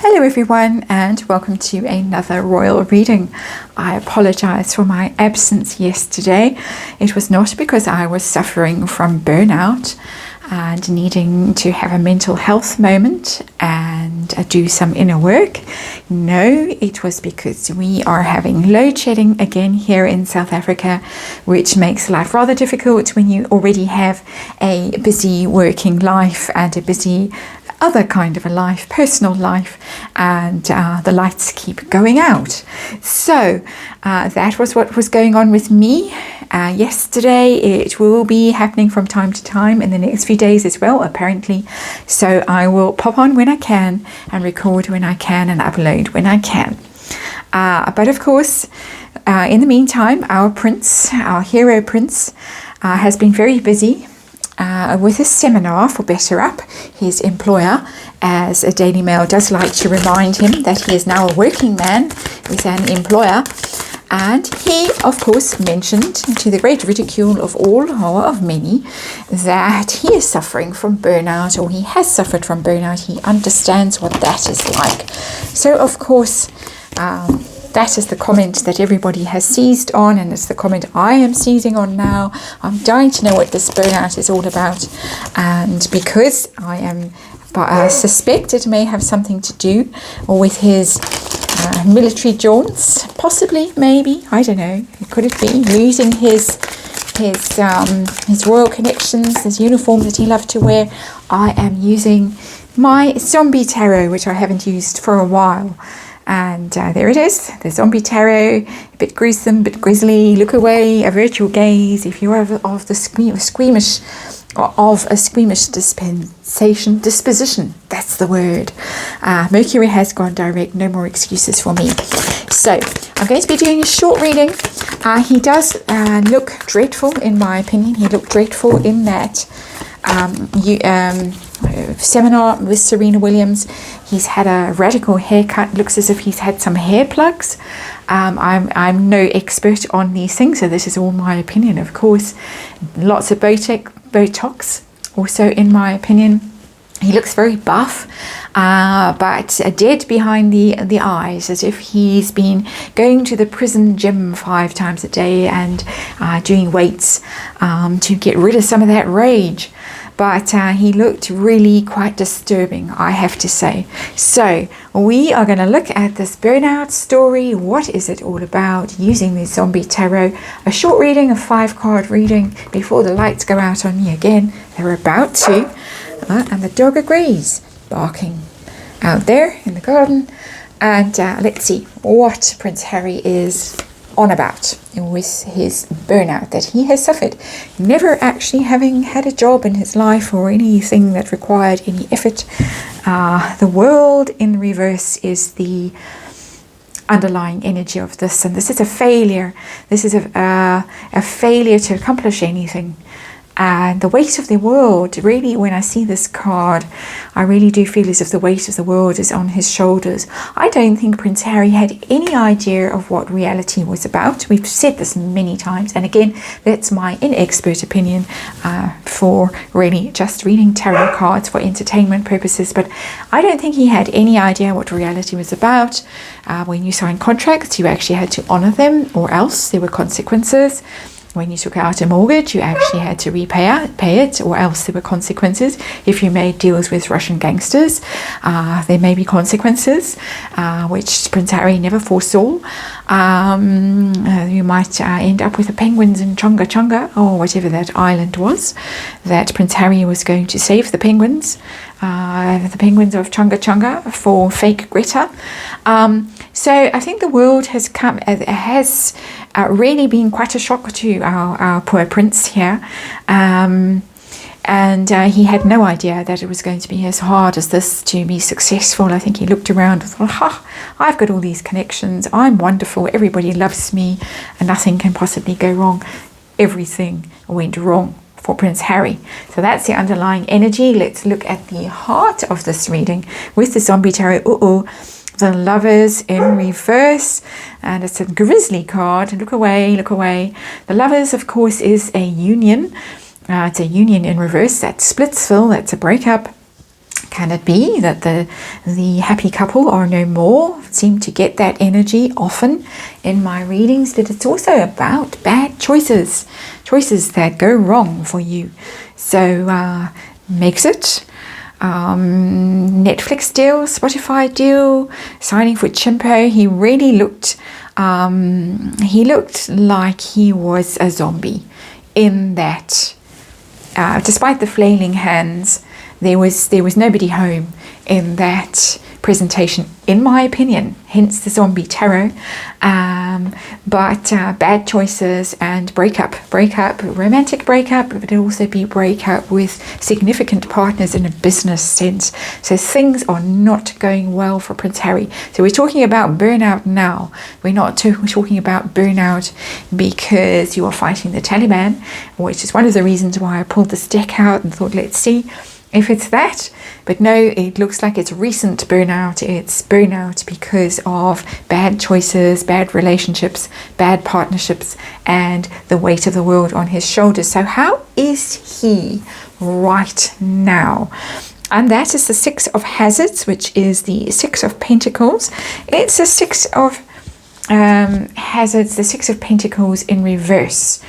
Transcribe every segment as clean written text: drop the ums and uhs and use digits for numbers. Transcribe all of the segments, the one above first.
Hello everyone and welcome to another royal reading. I apologize for my absence yesterday. It was not because I was suffering from burnout and needing to have a mental health moment and do some inner work. No, it was because we are having load shedding again here in South Africa, which makes life rather difficult when you already have a busy working life and a busy other kind of a life, personal life, and the lights keep going out. So that was what was going on with me yesterday. It will be happening from time to time in the next few days as well, apparently. So I will pop on when I can and record when I can and upload when I can. But of course, in the meantime, our prince, our hero prince, has been very busy with his seminar for Better Up. His employer, as a Daily Mail does like to remind him that he is now a working man with an employer. And he, of course, mentioned, to the great ridicule of all, or of many, that he is suffering from burnout, or he has suffered from burnout. He understands what that is like. So, of course, that is the comment that everybody has seized on, and it's the comment I am seizing on now. I'm dying to know what this burnout is all about, and because I suspect it may have something to do with his military jaunts, possibly, maybe, I don't know. Could it be losing his royal connections, his uniform that he loved to wear? I am using my zombie tarot, which I haven't used for a while. And there it is, the zombie tarot, a bit gruesome, a bit grisly. Look away, avert your gaze. If you are of a squeamish disposition, that's the word. Mercury has gone direct, no more excuses for me. So I'm going to be doing a short reading. He does look dreadful, in my opinion. He looked dreadful in that seminar with Serena Williams. He's had a radical haircut. Looks as if he's had some hair plugs. I'm no expert on these things, so this is all my opinion, of course. Lots of Botox, also in my opinion. He looks very buff, but dead behind the eyes, as if he's been going to the prison gym 5 times a day and doing weights to get rid of some of that rage. But he looked really quite disturbing, I have to say. So we are going to look at this burnout story. What is it all about, using the zombie tarot? A short reading, a 5-card reading, before the lights go out on me again. They're about to. And the dog agrees, barking out there in the garden. And let's see what Prince Harry is on about with his burnout that he has suffered, never actually having had a job in his life or anything that required any effort. The world in reverse is the underlying energy of this, and this is a failure. This is a failure to accomplish anything. And the weight of the world, really, when I see this card, I really do feel as if the weight of the world is on his shoulders. I don't think Prince Harry had any idea of what reality was about. We've said this many times. And again, that's my inexpert opinion for really just reading tarot cards for entertainment purposes. But I don't think he had any idea what reality was about. When you sign contracts, you actually had to honor them, or else there were consequences. When you took out a mortgage, you actually had to pay it, or else there were consequences. If you made deals with Russian gangsters, there may be consequences, which Prince Harry never foresaw. You might end up with the penguins in Chunga Chunga, or whatever that island was, that Prince Harry was going to save the penguins of Chunga Chunga for fake Greta. So I think the world has really been quite a shock to our poor prince here. And he had no idea that it was going to be as hard as this to be successful. I think he looked around and thought, I've got all these connections. I'm wonderful. Everybody loves me. And nothing can possibly go wrong. Everything went wrong for Prince Harry. So that's the underlying energy. Let's look at the heart of this reading with the zombie tarot. The Lovers in reverse, and it's a grisly card. Look away, look away. The Lovers, of course, is a union. It's a union in reverse. That's Splitsville. That's a breakup. Can it be that the happy couple are no more? Seem to get that energy often in my readings, but it's also about bad choices that go wrong for you. So Megxit, Netflix deal, Spotify deal, signing for Chimpo. He really looked like he was a zombie in that, despite the flailing hands, there was nobody home in that presentation, in my opinion, hence the zombie tarot. But bad choices and breakup, romantic breakup, but it'll also be breakup with significant partners in a business sense. So things are not going well for Prince Harry. So we're talking about burnout now. We're not talking about burnout because you are fighting the Taliban, which is one of the reasons why I pulled this deck out and thought, let's see if it's that. But no, it looks like it's recent burnout. It's burnout because of bad choices, bad relationships, bad partnerships, and the weight of the world on his shoulders. So how is he right now? And that is the Six of Hazards, which is the Six of Pentacles. It's the Six of Hazards, the Six of Pentacles in reverse.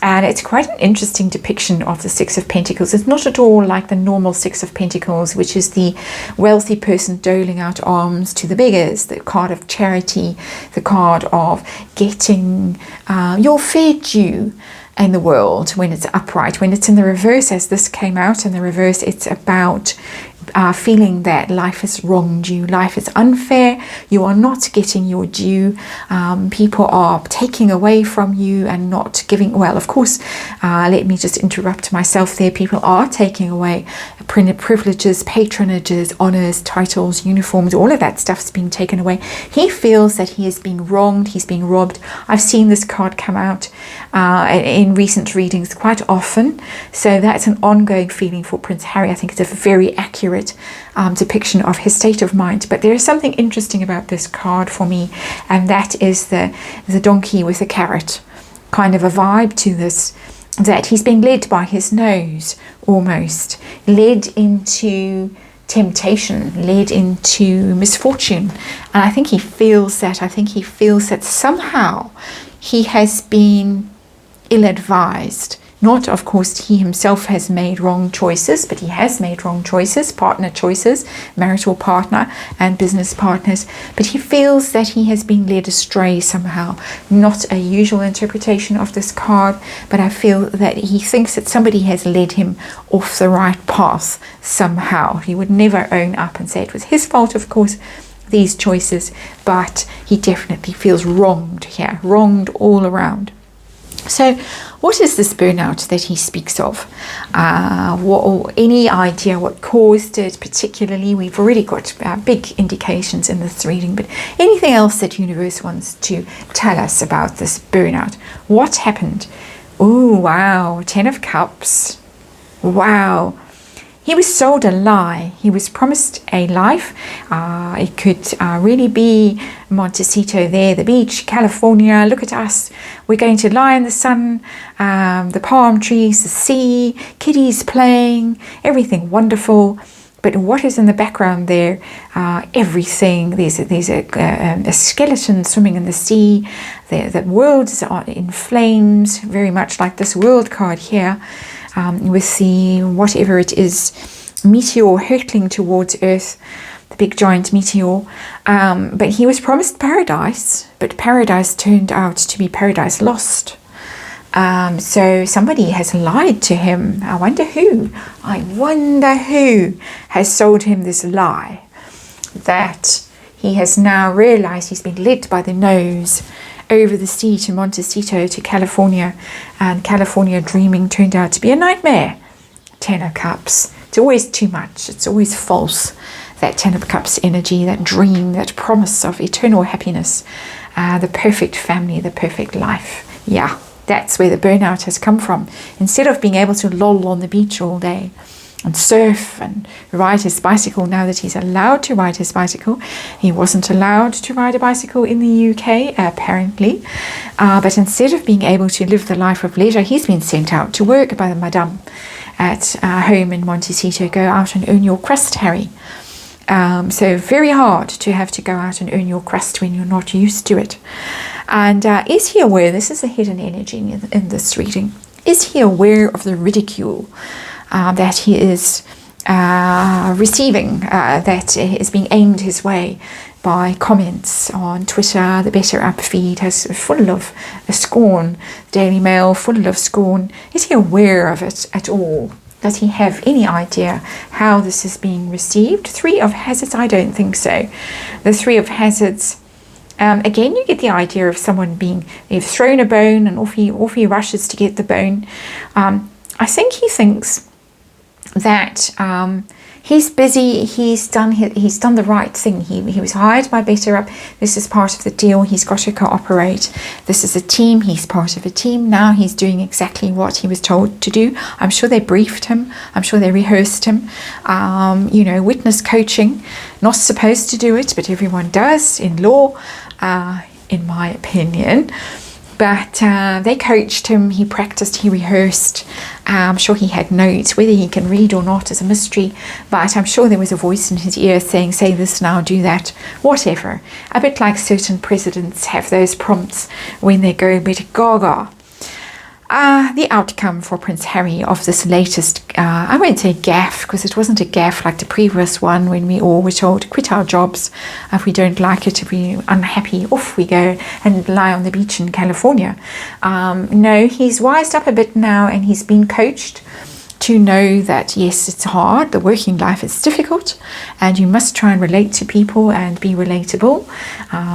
And it's quite an interesting depiction of the Six of Pentacles. It's not at all like the normal Six of Pentacles, which is the wealthy person doling out alms to the beggars, the card of charity, the card of getting your fair due in the world when it's upright. When it's in the reverse, as this came out in the reverse, it's about feeling that life has wronged you, life is unfair, you are not getting your due, people are taking away from you and not giving. Well, of course, let me just interrupt myself there. People are taking away privileges, patronages, honors, titles, uniforms, all of that stuff's being taken away. He feels that he is being wronged, he's being robbed. I've seen this card come out in recent readings quite often, so that's an ongoing feeling for Prince Harry. I think it's a very accurate depiction of his state of mind. But there is something interesting about this card for me, and that is the donkey with the carrot, kind of a vibe to this, that he's being led by his nose, almost led into temptation, led into misfortune. And I think he feels that somehow he has been ill-advised. Not, of course, he himself has made wrong choices, but he has made wrong choices, partner choices, marital partner and business partners. But he feels that he has been led astray somehow. Not a usual interpretation of this card, but I feel that he thinks that somebody has led him off the right path somehow. He would never own up and say it was his fault, of course, these choices, but he definitely feels wronged here, wronged all around. So what is this burnout that he speaks of? Any idea what caused it particularly? We've already got big indications in this reading, but anything else that universe wants to tell us about this burnout? What happened? Oh, wow. 10 of Cups. Wow. He was sold a lie. He was promised a life. It could really be Montecito there, the beach, California. Look at us. We're going to lie in the sun, the palm trees, the sea, kiddies playing, everything wonderful. But what is in the background there? Everything. There's a skeleton swimming in the sea. The world is in flames, very much like this world card here. With the whatever it is, meteor hurtling towards Earth, the big giant meteor. But he was promised paradise, but paradise turned out to be paradise lost. So somebody has lied to him. I wonder who has sold him this lie, that he has now realized he's been led by the nose over the sea to Montecito, to California, and California dreaming turned out to be a nightmare. 10 of Cups. It's always too much. It's always false. That 10 of Cups energy, that dream, that promise of eternal happiness, the perfect family, the perfect life. Yeah, that's where the burnout has come from. Instead of being able to loll on the beach all day and surf and ride his bicycle, now that he's allowed to ride his bicycle. He wasn't allowed to ride a bicycle in the UK, apparently. But instead of being able to live the life of leisure, he's been sent out to work by the madame. at home in Montecito. Go out and earn your crust, Harry. So very hard to have to go out and earn your crust when you're not used to it. And is he aware, this is a hidden energy in this reading, is he aware of the ridicule that he is receiving, that is being aimed his way by comments on Twitter? The Better Up feed has full of scorn, Daily Mail full of scorn. Is he aware of it at all? Does he have any idea how this is being received? Three of Hazards, I don't think so. The Three of Hazards, again, you get the idea of someone they've thrown a bone and off he rushes to get the bone. I think he thinks that he's busy, he's done the right thing. He was hired by Better Up. This is part of the deal. He's got to cooperate. This is a team. He's part of a team. Now he's doing exactly what he was told to do. I'm sure they briefed him. I'm sure they rehearsed him. Witness coaching. Not supposed to do it, but everyone does in law, in my opinion. But they coached him, he practiced, he rehearsed. I'm sure he had notes. Whether he can read or not is a mystery, but I'm sure there was a voice in his ear saying, say this now, do that, whatever. A bit like certain presidents have those prompts when they go a bit gaga. The outcome for Prince Harry of this latest, I won't say gaffe, because it wasn't a gaffe like the previous one when we all were told to quit our jobs if we don't like it, if we're unhappy, off we go and lie on the beach in California. No, he's wised up a bit now, and he's been coached to know that yes, it's hard, the working life is difficult, and you must try and relate to people and be relatable.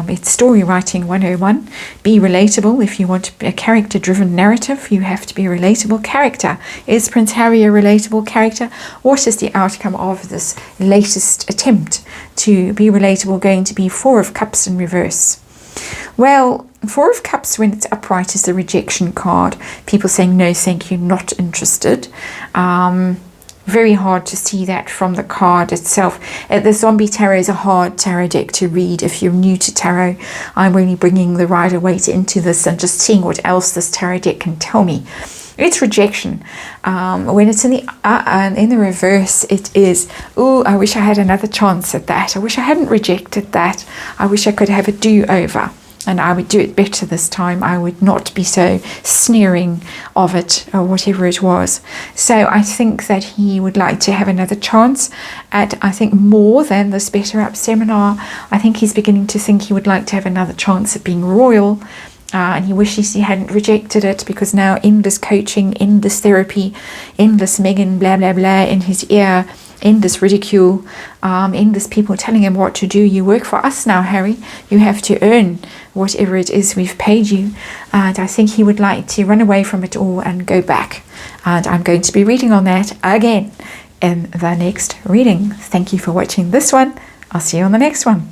It's story writing 101. Be relatable. If you want a character-driven narrative, you have to be a relatable character. Is Prince Harry a relatable character? What is the outcome of this latest attempt to be relatable going to be? Four of Cups in reverse. Well, Four of Cups when it's upright is the rejection card. People saying no, thank you, not interested. Very hard to see that from the card itself. The Zombie Tarot is a hard tarot deck to read if you're new to tarot. I'm really bringing the Rider-Waite into this and just seeing what else this tarot deck can tell me. It's rejection. When it's in the reverse, it is, oh, I wish I had another chance at that. I wish I hadn't rejected that. I wish I could have a do-over. And I would do it better this time. I would not be so sneering of it or whatever it was. So I think that he would like to have another chance at, I think, more than this Better Up seminar. I think he's beginning to think he would like to have another chance at being royal. And he wishes he hadn't rejected it, because now endless coaching, endless therapy, endless Megan blah, blah, blah in his ear, endless ridicule, endless people telling him what to do. You work for us now, Harry. You have to earn whatever it is we've paid you. And I think he would like to run away from it all and go back. And I'm going to be reading on that again in the next reading. Thank you for watching this one. I'll see you on the next one.